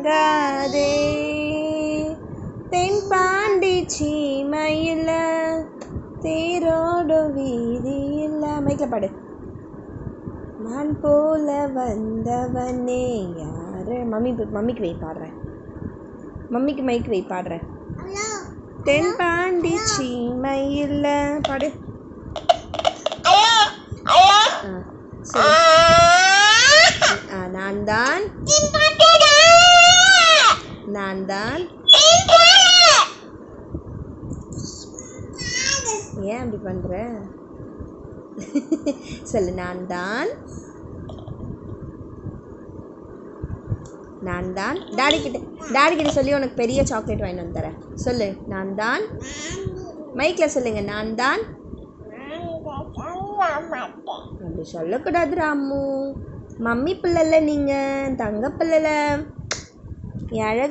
வாங்காதே தென்பாண்டி சீமையில் தேரோடு வீதியில். மைக்கில் பாடு. நான் போல வந்தவனே யாரு. மம்மிக்கு வை பாடுறேன். மம்மிக்கு மைக்கு வை பாடுறேன். தென்பாண்டி சீமையில் பாடு. நான் தான் ஏன் அப்படி பண்ற சொல்லு. நான் தான் டாடி கிட்ட சொல்லி உனக்கு பெரிய சாக்லேட் வாங்கி வந்து தரேன். சொல்லு. நான் தான். மைக்கில் சொல்லுங்க. நான் தான். அப்படி சொல்லக்கூடாது ராமு. மம்மி பிள்ளைல நீங்கள் தங்க பிள்ளைல. அழகு.